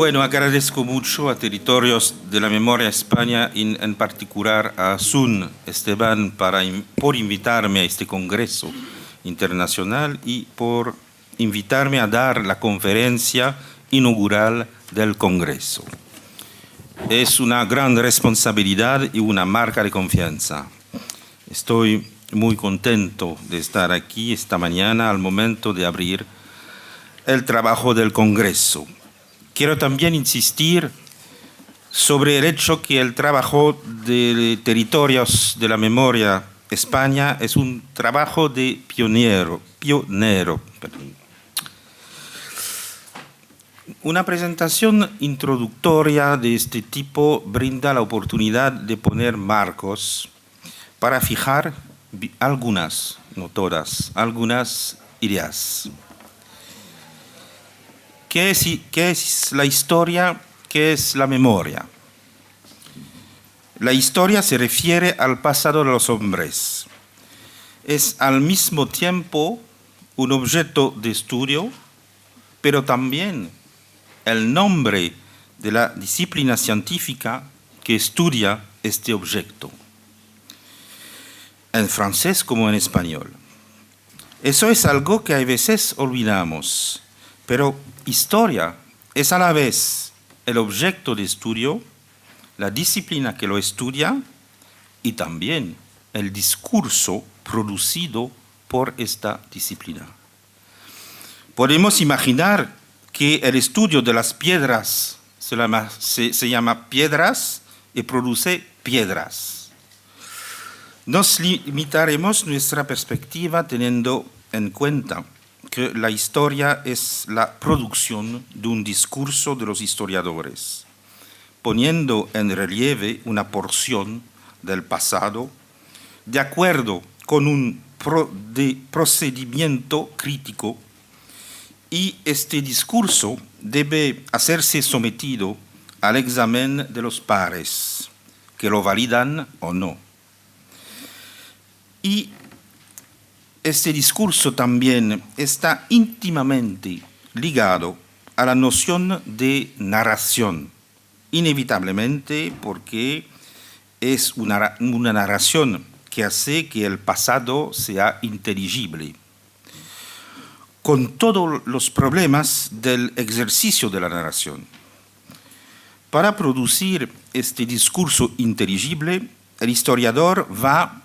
Bueno, agradezco mucho a Territorios de la Memoria España, en particular a Sun Esteban, por invitarme a este congreso internacional y por invitarme a dar la conferencia inaugural del congreso. Es una gran responsabilidad y una marca de confianza. Estoy muy contento de estar aquí esta mañana al momento de abrir el trabajo del congreso. Quiero también insistir sobre el hecho que el trabajo de Territorios de la Memoria España es un trabajo de pionero. Una presentación introductoria de este tipo brinda la oportunidad de poner marcos para fijar algunas, no todas, algunas ideas. ¿Qué es la historia? ¿Qué es la memoria? La historia se refiere al pasado de los hombres. Es al mismo tiempo un objeto de estudio, pero también el nombre de la disciplina científica que estudia este objeto, en francés como en español. Eso es algo que a veces olvidamos, pero historia es a la vez el objeto de estudio, la disciplina que lo estudia y también el discurso producido por esta disciplina. Podemos imaginar que el estudio de las piedras se llama piedras y produce piedras. Nos limitaremos nuestra perspectiva teniendo en cuenta que la historia es la producción de un discurso de los historiadores, poniendo en relieve una porción del pasado de acuerdo con un procedimiento crítico, y este discurso debe hacerse sometido al examen de los pares, que lo validan o no. Y este discurso también está íntimamente ligado a la noción de narración, inevitablemente porque es una narración que hace que el pasado sea inteligible, con todos los problemas del ejercicio de la narración. Para producir este discurso inteligible, el historiador va,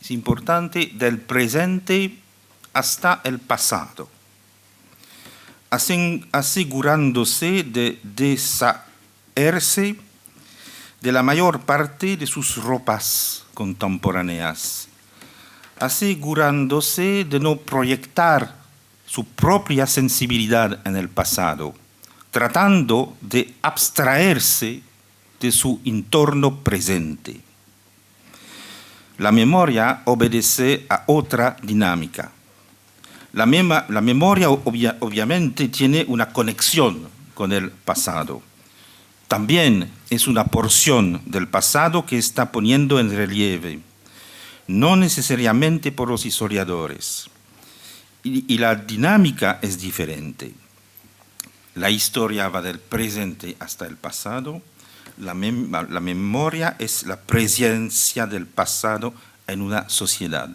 es importante, del presente hasta el pasado, asegurándose de deshacerse de la mayor parte de sus ropas contemporáneas, asegurándose de no proyectar su propia sensibilidad en el pasado, tratando de abstraerse de su entorno presente. La memoria obedece a otra dinámica. La memoria obviamente tiene una conexión con el pasado. También es una porción del pasado que está poniendo en relieve, no necesariamente por los historiadores. Y la dinámica es diferente. La historia va del presente hasta el pasado. La memoria es la presencia del pasado en una sociedad.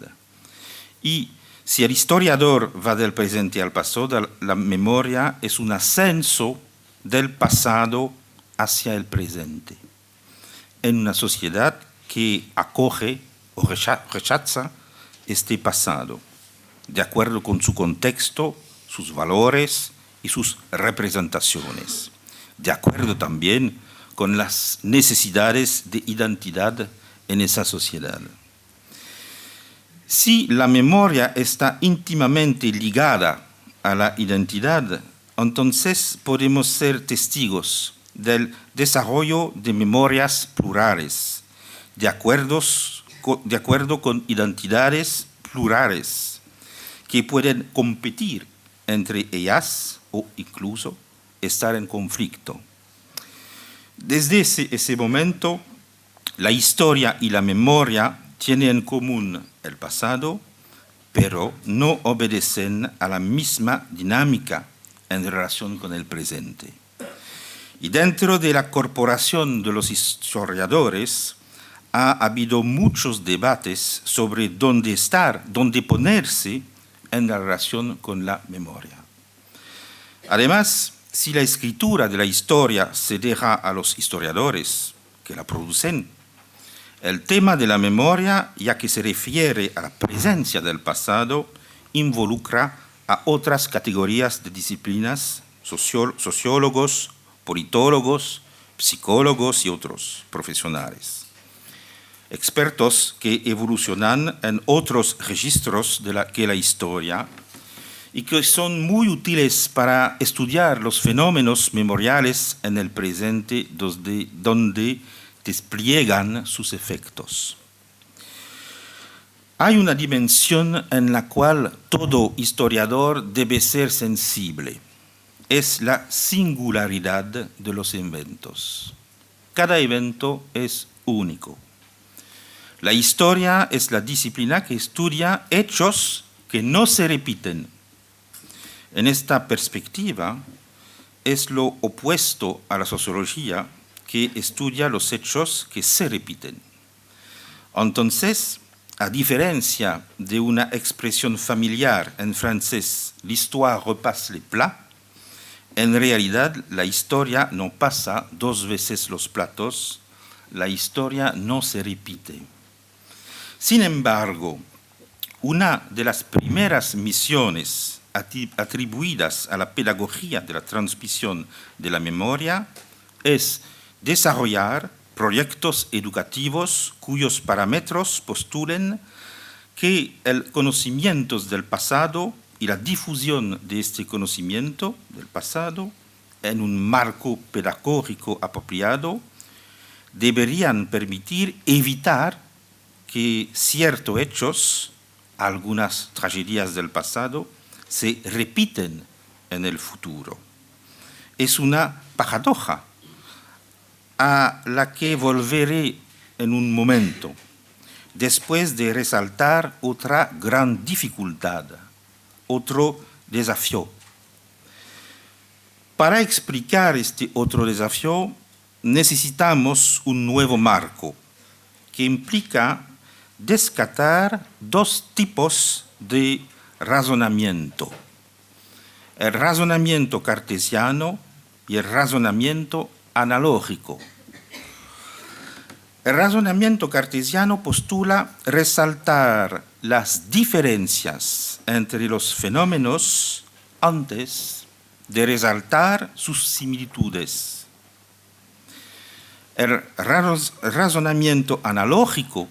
Y si el historiador va del presente al pasado, la memoria es un ascenso del pasado hacia el presente, en una sociedad que acoge o rechaza este pasado, de acuerdo con su contexto, sus valores y sus representaciones, de acuerdo también con las necesidades de identidad en esa sociedad. Si la memoria está íntimamente ligada a la identidad, entonces podemos ser testigos del desarrollo de memorias plurales, de acuerdo con identidades plurales, que pueden competir entre ellas o incluso estar en conflicto. Desde ese momento, la historia y la memoria tienen en común el pasado, pero no obedecen a la misma dinámica en relación con el presente. Y dentro de la corporación de los historiadores ha habido muchos debates sobre dónde estar, dónde ponerse en la relación con la memoria. Además, si la escritura de la historia se deja a los historiadores que la producen, el tema de la memoria, ya que se refiere a la presencia del pasado, involucra a otras categorías de disciplinas, sociólogos, politólogos, psicólogos y otros profesionales. Expertos que evolucionan en otros registros que la historia y que son muy útiles para estudiar los fenómenos memoriales en el presente donde despliegan sus efectos. Hay una dimensión en la cual todo historiador debe ser sensible. Es la singularidad de los eventos. Cada evento es único. La historia es la disciplina que estudia hechos que no se repiten. En esta perspectiva, es lo opuesto a la sociología, que estudia los hechos que se repiten. Entonces, a diferencia de una expresión familiar en francés, l'histoire repasse les plats, en realidad la historia no pasa dos veces los platos, la historia no se repite. Sin embargo, una de las primeras misiones atribuidas a la pedagogía de la transmisión de la memoria es desarrollar proyectos educativos cuyos parámetros postulen que el conocimiento del pasado y la difusión de este conocimiento del pasado en un marco pedagógico apropiado deberían permitir evitar que ciertos hechos, algunas tragedias del pasado, se repiten en el futuro. Es una paradoja a la que volveré en un momento, después de resaltar otra gran dificultad, otro desafío. Para explicar este otro desafío, necesitamos un nuevo marco que implica descartar dos tipos de razonamiento: el razonamiento cartesiano y el razonamiento analógico. El razonamiento cartesiano postula resaltar las diferencias entre los fenómenos antes de resaltar sus similitudes. El razonamiento analógico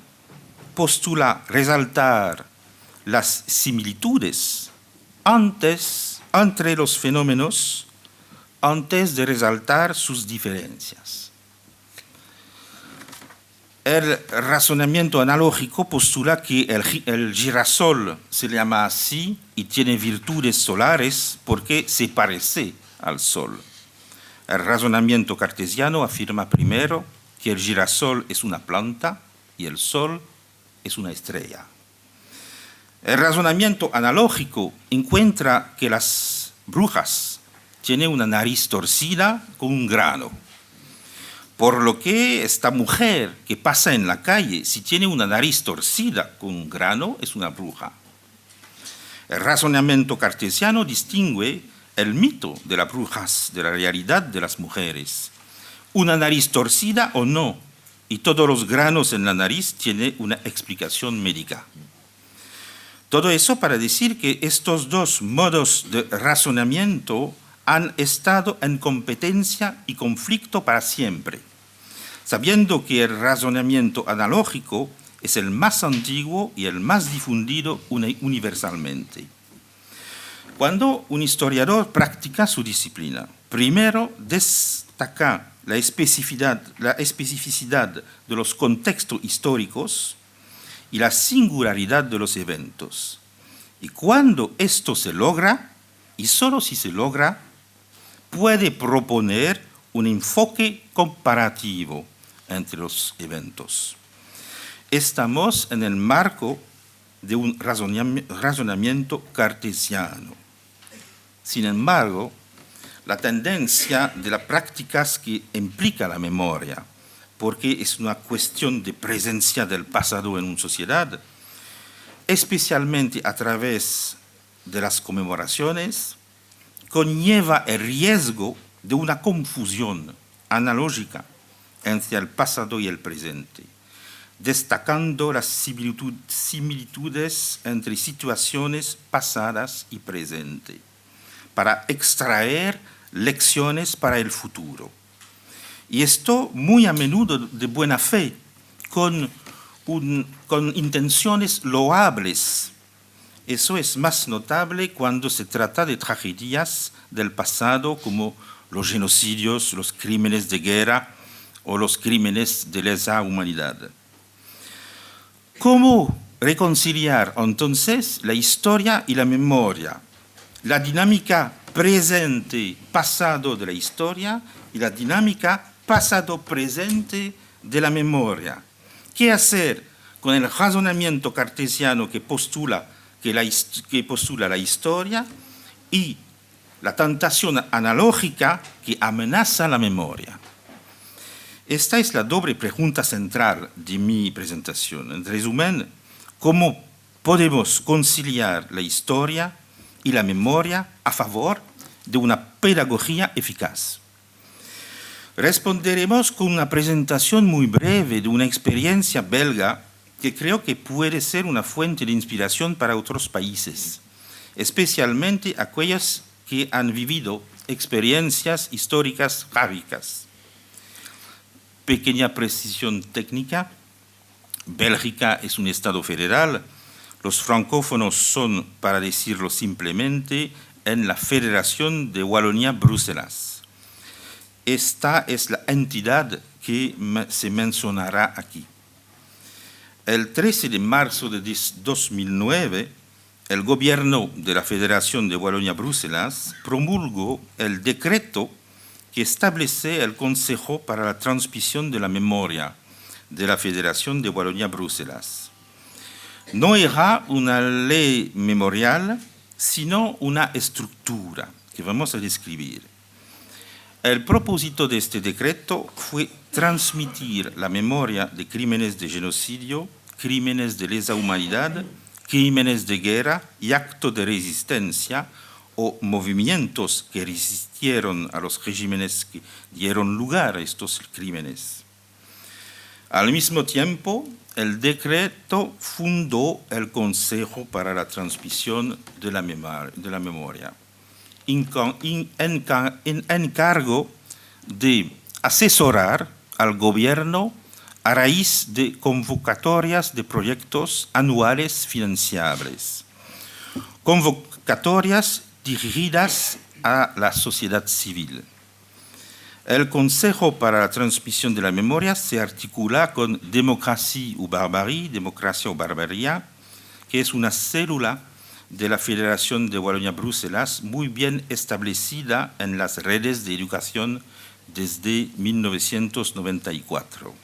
postula resaltar las similitudes entre los fenómenos antes de resaltar sus diferencias. El razonamiento analógico postula que el girasol se llama así y tiene virtudes solares porque se parece al Sol. El razonamiento cartesiano afirma primero que el girasol es una planta y el Sol es una estrella. El razonamiento analógico encuentra que las brujas tienen una nariz torcida con un grano, por lo que esta mujer que pasa en la calle, si tiene una nariz torcida con un grano, es una bruja. El razonamiento cartesiano distingue el mito de las brujas de la realidad de las mujeres. Una nariz torcida o no, y todos los granos en la nariz tienen una explicación médica. Todo eso para decir que estos dos modos de razonamiento han estado en competencia y conflicto para siempre, sabiendo que el razonamiento analógico es el más antiguo y el más difundido universalmente. Cuando un historiador practica su disciplina, primero destaca la especificidad de los contextos históricos y la singularidad de los eventos. Y cuando esto se logra, y solo si se logra, puede proponer un enfoque comparativo entre los eventos. Estamos en el marco de un razonamiento cartesiano. Sin embargo, la tendencia de las prácticas que implica la memoria, porque es una cuestión de presencia del pasado en una sociedad, especialmente a través de las conmemoraciones, conlleva el riesgo de una confusión analógica entre el pasado y el presente, destacando las similitudes entre situaciones pasadas y presentes, para extraer lecciones para el futuro. Y esto muy a menudo de buena fe, con intenciones loables. Eso es más notable cuando se trata de tragedias del pasado como los genocidios, los crímenes de guerra o los crímenes de lesa humanidad. ¿Cómo reconciliar entonces la historia y la memoria? La dinámica presente-pasado de la historia y la dinámica pasado-presente de la memoria. ¿Qué hacer con el razonamiento cartesiano que postula la historia y la tentación analógica que amenaza la memoria? Esta es la doble pregunta central de mi presentación. En resumen, ¿cómo podemos conciliar la historia y la memoria a favor de una pedagogía eficaz? Responderemos con una presentación muy breve de una experiencia belga que creo que puede ser una fuente de inspiración para otros países, especialmente aquellos que han vivido experiencias históricas trágicas. Pequeña precisión técnica: Bélgica es un estado federal, los francófonos son, para decirlo simplemente, en la Federación de Wallonia-Bruselas. Esta es la entidad que se mencionará aquí. El 13 de marzo de 2009, el gobierno de la Federación de Wallonia-Bruselas promulgó el decreto que establece el Consejo para la Transmisión de la Memoria de la Federación de Wallonia-Bruselas. No era una ley memorial, sino una estructura que vamos a describir. El propósito de este decreto fue transmitir la memoria de crímenes de genocidio, crímenes de lesa humanidad, crímenes de guerra y actos de resistencia o movimientos que resistieron a los regímenes que dieron lugar a estos crímenes. Al mismo tiempo, el decreto fundó el Consejo para la Transmisión de la Memoria, en encargo de asesorar al gobierno a raíz de convocatorias de proyectos anuales financiables, convocatorias dirigidas a la sociedad civil. El Consejo para la Transmisión de la Memoria se articula con Democracia o Barbarie, que es una célula de la Federación de Wallonia-Bruselas muy bien establecida en las redes de educación desde 1994.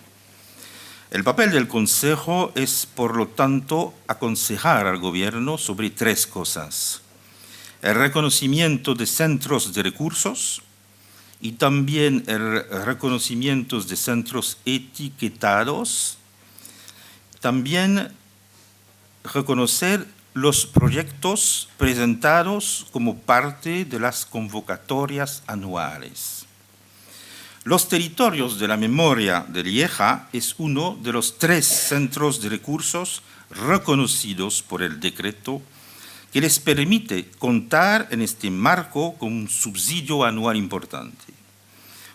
El papel del Consejo es, por lo tanto, aconsejar al gobierno sobre tres cosas: el reconocimiento de centros de recursos y también el reconocimiento de centros etiquetados, también reconocer los proyectos presentados como parte de las convocatorias anuales. Los territorios de la memoria de Lieja es uno de los 3 centros de recursos reconocidos por el decreto que les permite contar en este marco con un subsidio anual importante.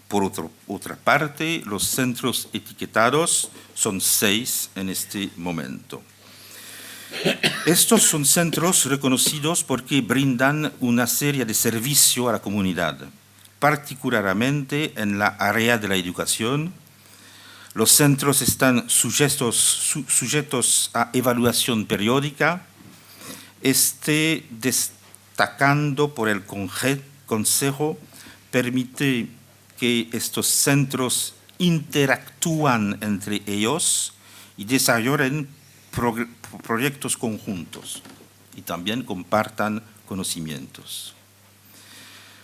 Por otra parte, los centros etiquetados son 6 en este momento. Estos son centros reconocidos porque brindan una serie de servicios a la comunidad, particularmente en la área de la educación. Los centros están sujetos a evaluación periódica, destacando por el Consejo, permite que estos centros interactúan entre ellos y desarrollen proyectos conjuntos y también compartan conocimientos.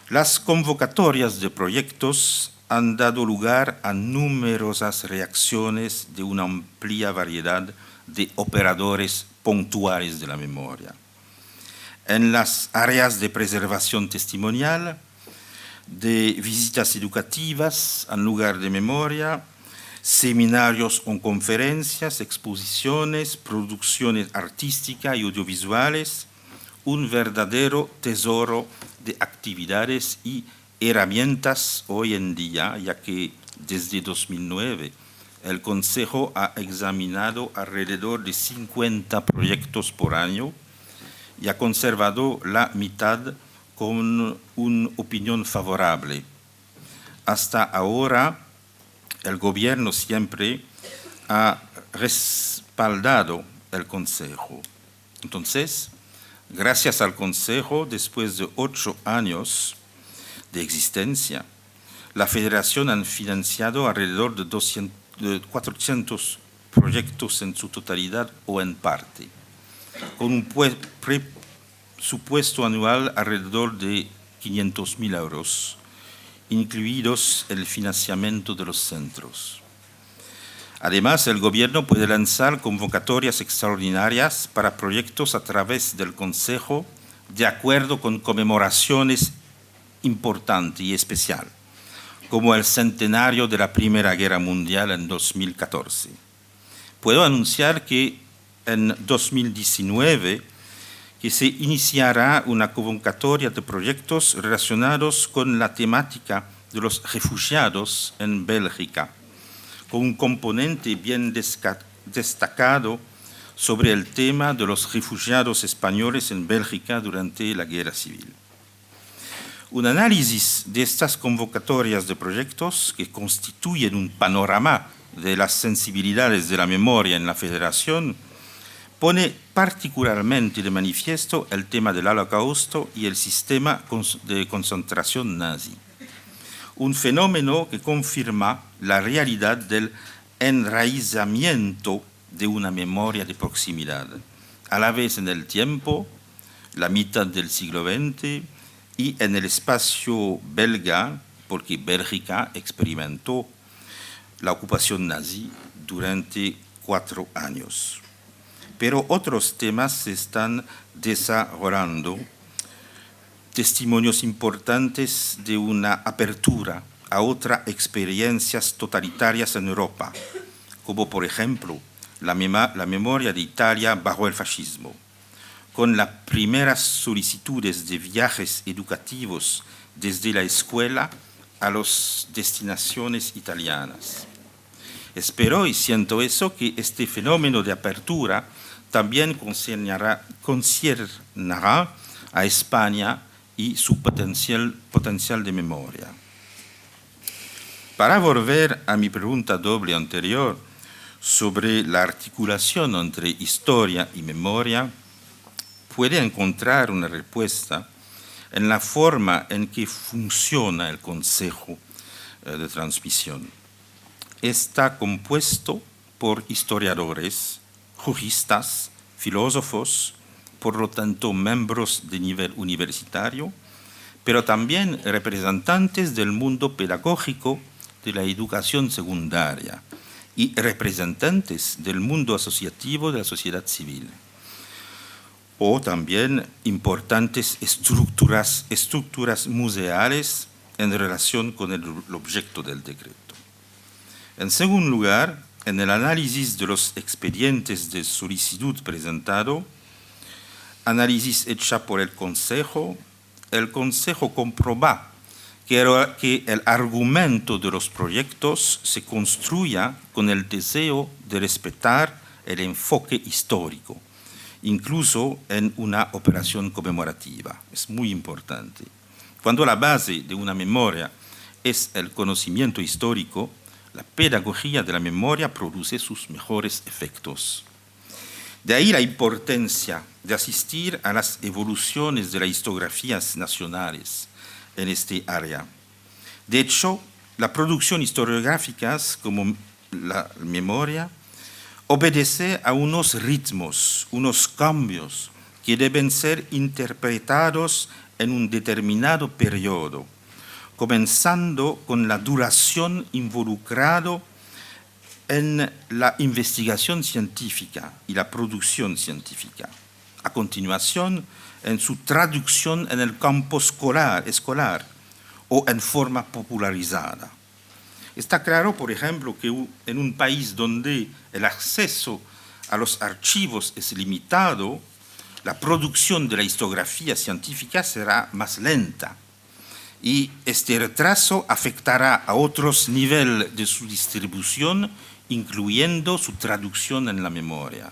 Las convocatorias de proyectos han dado lugar a numerosas reacciones de una amplia variedad de operadores puntuales de la memoria. En las áreas de preservación testimonial, de visitas educativas en lugar de memoria, seminarios o conferencias, exposiciones, producciones artísticas y audiovisuales, un verdadero tesoro de actividades y herramientas hoy en día, ya que desde 2009 el Consejo ha examinado alrededor de 50 proyectos por año y ha conservado la mitad con una opinión favorable. Hasta ahora, el gobierno siempre ha respaldado el Consejo. Entonces, gracias al Consejo, después de 8 años de existencia, la Federación ha financiado alrededor de 400 proyectos en su totalidad o en parte, con un presupuesto anual alrededor de 500.000 euros, incluidos el financiamiento de los centros. Además, el gobierno puede lanzar convocatorias extraordinarias para proyectos a través del Consejo de acuerdo con conmemoraciones importantes y especiales, como el centenario de la Primera Guerra Mundial en 2014. Puedo anunciar que en 2019 que se iniciará una convocatoria de proyectos relacionados con la temática de los refugiados en Bélgica, con un componente bien destacado sobre el tema de los refugiados españoles en Bélgica durante la Guerra Civil. Un análisis de estas convocatorias de proyectos, que constituyen un panorama de las sensibilidades de la memoria en la Federación, pone particularmente de manifiesto el tema del Holocausto y el sistema de concentración nazi. Un fenómeno que confirma la realidad del enraizamiento de una memoria de proximidad, a la vez en el tiempo, la mitad del siglo XX, y en el espacio belga, porque Bélgica experimentó la ocupación nazi durante 4 años. Pero otros temas se están desarrollando, testimonios importantes de una apertura a otras experiencias totalitarias en Europa, como por ejemplo la memoria de Italia bajo el fascismo, con las primeras solicitudes de viajes educativos desde la escuela a las destinaciones italianas. Espero y siento eso, que este fenómeno de apertura también concernirá a España y su potencial de memoria. Para volver a mi pregunta doble anterior sobre la articulación entre historia y memoria, puede encontrar una respuesta en la forma en que funciona el Consejo de Transmisión. Está compuesto por historiadores, juristas, filósofos, por lo tanto miembros de nivel universitario, pero también representantes del mundo pedagógico de la educación secundaria y representantes del mundo asociativo de la sociedad civil, o también importantes estructuras museales en relación con el objeto del decreto. En segundo lugar, en el análisis de los expedientes de solicitud presentado, análisis hecha por el Consejo comprueba que el argumento de los proyectos se construya con el deseo de respetar el enfoque histórico, incluso en una operación conmemorativa. Es muy importante. Cuando la base de una memoria es el conocimiento histórico, la pedagogía de la memoria produce sus mejores efectos. De ahí la importancia de asistir a las evoluciones de las historiografías nacionales en este área. De hecho, la producción historiográfica, como la memoria, obedece a unos ritmos, unos cambios que deben ser interpretados en un determinado periodo, comenzando con la duración involucrada en la investigación científica y la producción científica. A continuación, en su traducción en el campo escolar o en forma popularizada. Está claro, por ejemplo, que en un país donde el acceso a los archivos es limitado, la producción de la historiografía científica será más lenta y este retraso afectará a otros niveles de su distribución, incluyendo su traducción en la memoria.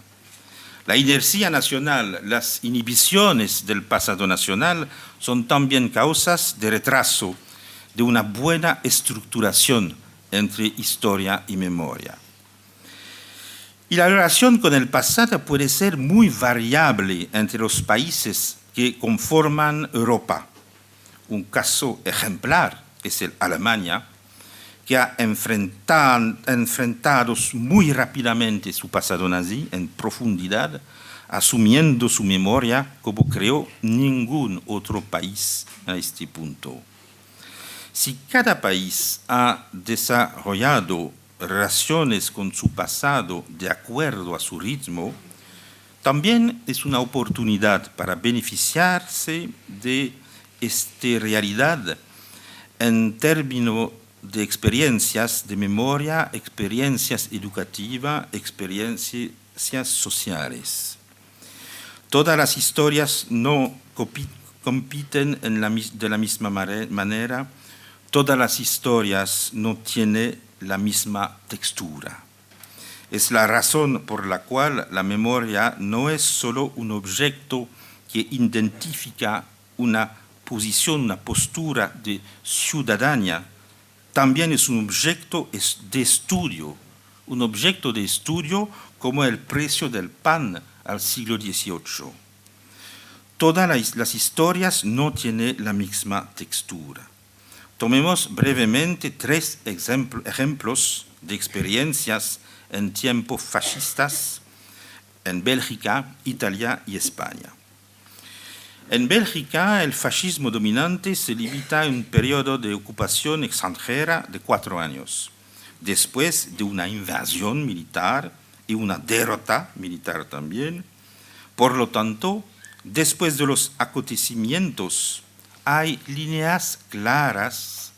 La inercia nacional, las inhibiciones del pasado nacional son también causas de retraso de una buena estructuración entre historia y memoria. Y la relación con el pasado puede ser muy variable entre los países que conforman Europa. Un caso ejemplar es el Alemania, que ha enfrentado muy rápidamente su pasado nazi en profundidad, asumiendo su memoria como creo ningún otro país a este punto. Si cada país ha desarrollado relaciones con su pasado de acuerdo a su ritmo, también es una oportunidad para beneficiarse de esta realidad en términos de experiencias de memoria, experiencias educativas, experiencias sociales. Todas las historias no compiten de la misma manera, todas las historias no tienen la misma textura. Es la razón por la cual la memoria no es solo un objeto que identifica una posición, una postura de ciudadanía, también es un objeto de estudio como el precio del pan al siglo XVIII. Todas las historias no tienen la misma textura. Tomemos brevemente 3 ejemplos de experiencias en tiempos fascistas en Bélgica, Italia y España. En Bélgica, el fascismo dominante se limita a un periodo de ocupación extranjera de 4 años, después de una invasión militar y una derrota militar también. Por lo tanto, después de los acontecimientos, hay líneas claras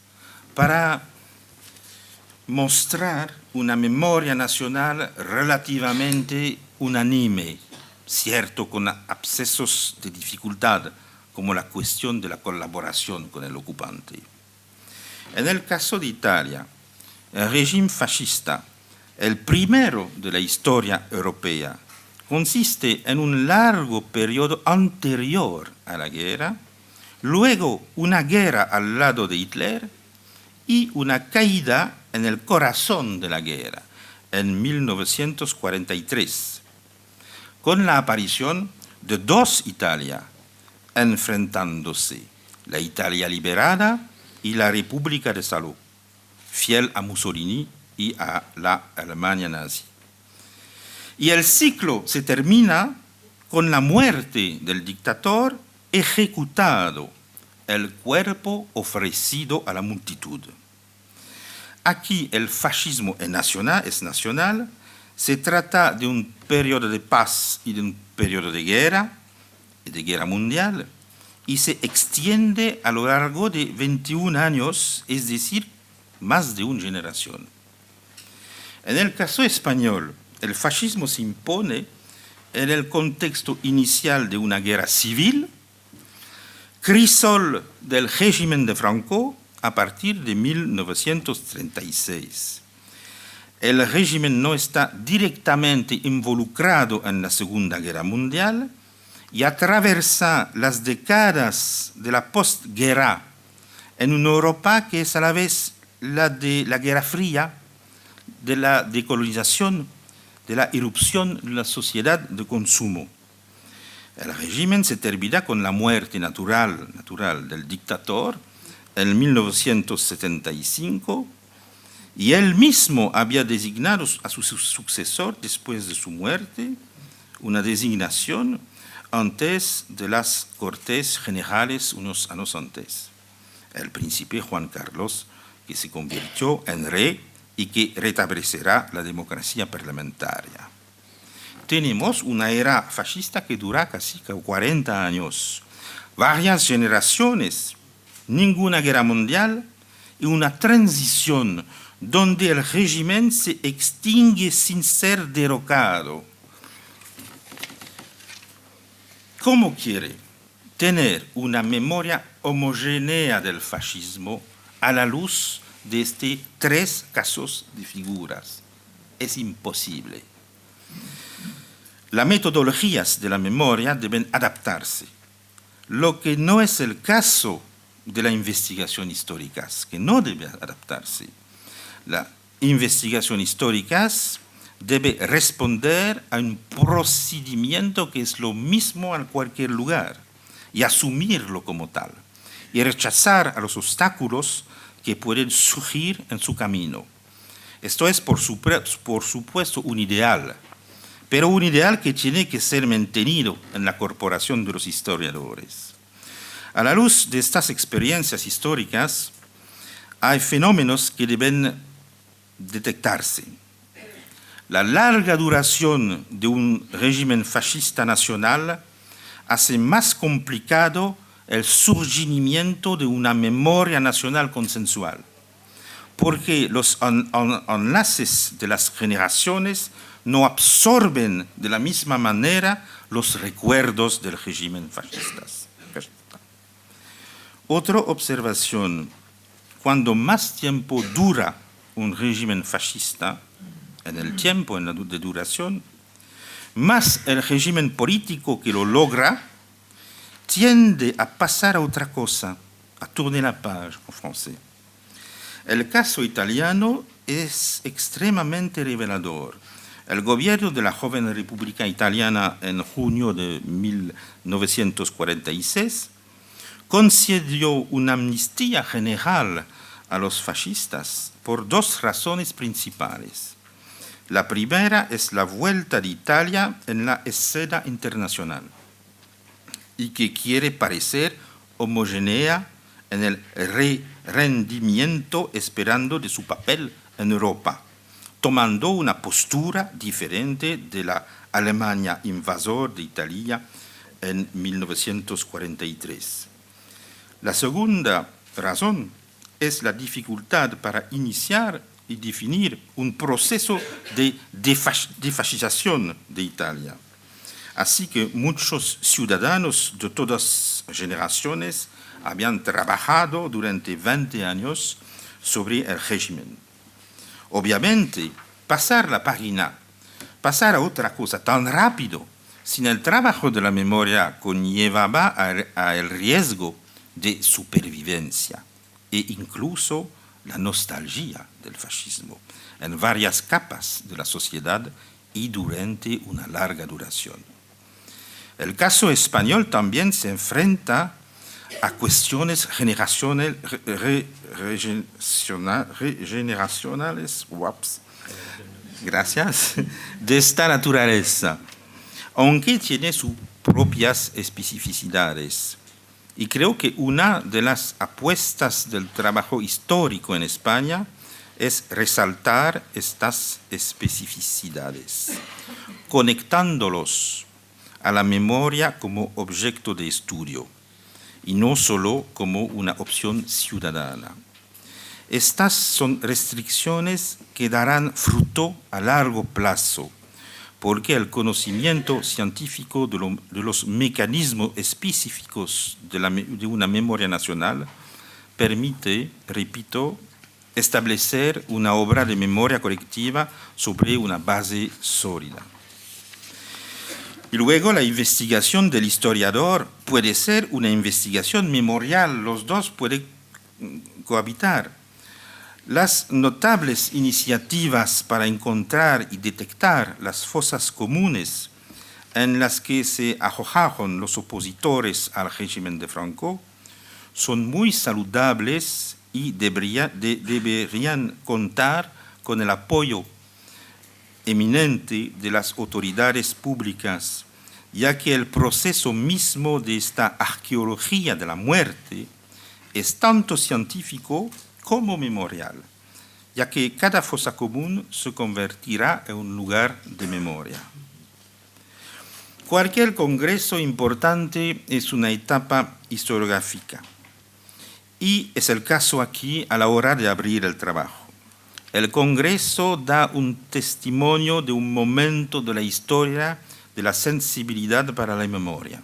para mostrar una memoria nacional relativamente unánime, cierto, con abscesos de dificultad, como la cuestión de la colaboración con el ocupante. En el caso de Italia, el régimen fascista, el primero de la historia europea, consiste en un largo periodo anterior a la guerra, luego una guerra al lado de Hitler y una caída en el corazón de la guerra, en 1943, con la aparición de 2 Italias enfrentándose, la Italia liberada y la República de Salò, fiel a Mussolini y a la Alemania nazi. Y el ciclo se termina con la muerte del dictador ejecutado, el cuerpo ofrecido a la multitud. Aquí el fascismo es nacional, se trata de un periodo de paz y de un periodo de guerra mundial, y se extiende a lo largo de 21 años, es decir, más de una generación. En el caso español, el fascismo se impone en el contexto inicial de una guerra civil, crisol del régimen de Franco a partir de 1936. El régimen no está directamente involucrado en la Segunda Guerra Mundial y atraviesa las décadas de la postguerra en una Europa que es a la vez la de la Guerra Fría, de la decolonización, de la irrupción de la sociedad de consumo. El régimen se termina con la muerte natural del dictador en 1975, y él mismo había designado a su sucesor después de su muerte, una designación antes de las Cortes Generales unos años antes. El príncipe Juan Carlos, que se convirtió en rey y que restablecerá la democracia parlamentaria. Tenemos una era fascista que dura casi 40 años, varias generaciones, ninguna guerra mundial y una transición donde el régimen se extingue sin ser derrocado. ¿Cómo quiere tener una memoria homogénea del fascismo a la luz de estos tres casos de figuras? Es imposible. Las metodologías de la memoria deben adaptarse, lo que no es el caso de la investigación histórica, que no debe adaptarse. La investigación histórica debe responder a un procedimiento que es lo mismo en cualquier lugar y asumirlo como tal, y rechazar a los obstáculos que pueden surgir en su camino. Esto es, por supuesto, un ideal, pero un ideal que tiene que ser mantenido en la corporación de los historiadores. A la luz de estas experiencias históricas, hay fenómenos que deben detectarse. La larga duración de un régimen fascista nacional hace más complicado el surgimiento de una memoria nacional consensual, porque los enlaces de las generaciones no absorben de la misma manera los recuerdos del régimen fascista. Otra observación: cuando más tiempo dura un régimen fascista, en el tiempo, en la de duración, más el régimen político que lo logra tiende a pasar a otra cosa, a tourner la page en francés. El caso italiano es extremadamente revelador. El gobierno de la joven República Italiana en junio de 1946 concedió una amnistía general a los fascistas por dos razones principales. La primera es la vuelta de Italia en la escena internacional y que quiere parecer homogénea en el rendimiento esperando de su papel en Europa, tomando una postura diferente de la Alemania invasor de Italia en 1943. La segunda razón es la dificultad para iniciar y definir un proceso de defascización de Italia. Así que muchos ciudadanos de todas generaciones habían trabajado durante 20 años sobre el régimen. Obviamente, pasar la página, pasar a otra cosa tan rápido, sin el trabajo de la memoria, conllevaba el riesgo de supervivencia e incluso la nostalgia del fascismo en varias capas de la sociedad y durante una larga duración. El caso español también se enfrenta a cuestiones regeneracionales de esta naturaleza, aunque tiene sus propias especificidades. Y creo que una de las apuestas del trabajo histórico en España es resaltar estas especificidades, conectándolos a la memoria como objeto de estudio y no solo como una opción ciudadana. Estas son restricciones que darán fruto a largo plazo, porque el conocimiento científico de los mecanismos específicos de una memoria nacional permite, repito, establecer una obra de memoria colectiva sobre una base sólida. Y luego la investigación del historiador puede ser una investigación memorial, los dos pueden cohabitar. Las notables iniciativas para encontrar y detectar las fosas comunes en las que se arrojaron los opositores al régimen de Franco son muy saludables y deberían contar con el apoyo eminente de las autoridades públicas, ya que el proceso mismo de esta arqueología de la muerte es tanto científico como memorial, ya que cada fosa común se convertirá en un lugar de memoria. Cualquier congreso importante es una etapa historiográfica, y es el caso aquí a la hora de abrir el trabajo. El congreso da un testimonio de un momento de la historia de la sensibilidad para la memoria.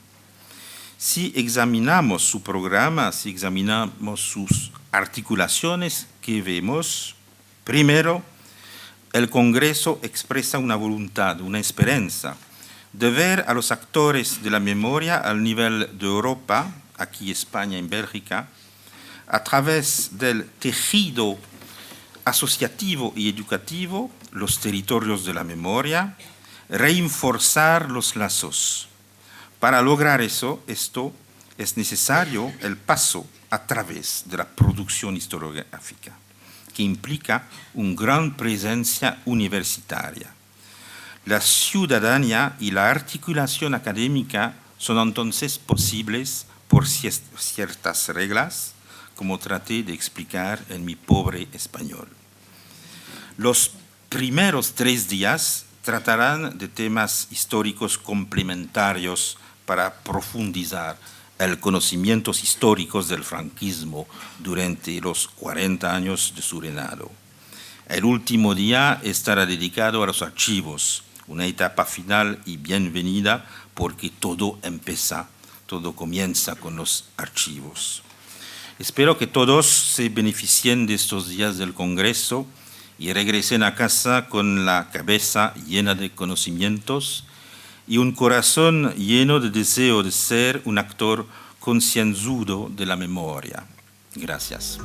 Si examinamos su programa, si examinamos sus articulaciones, ¿qué vemos? Primero, el Congreso expresa una voluntad, una esperanza de ver a los actores de la memoria al nivel de Europa, aquí España y Bélgica, a través del tejido asociativo y educativo, los territorios de la memoria, reforzar los lazos. Para lograr esto es necesario el paso a través de la producción historiográfica, que implica una gran presencia universitaria. La ciudadanía y la articulación académica son entonces posibles por ciertas reglas, como traté de explicar en mi pobre español. Los primeros 3 días tratarán de temas históricos complementarios para profundizar el conocimientos históricos del franquismo durante los 40 años de su reinado. El último día estará dedicado a los archivos, una etapa final y bienvenida porque todo comienza con los archivos. Espero que todos se beneficien de estos días del Congreso y regresen a casa con la cabeza llena de conocimientos y un corazón lleno de deseo de ser un actor concienzudo de la memoria. Gracias.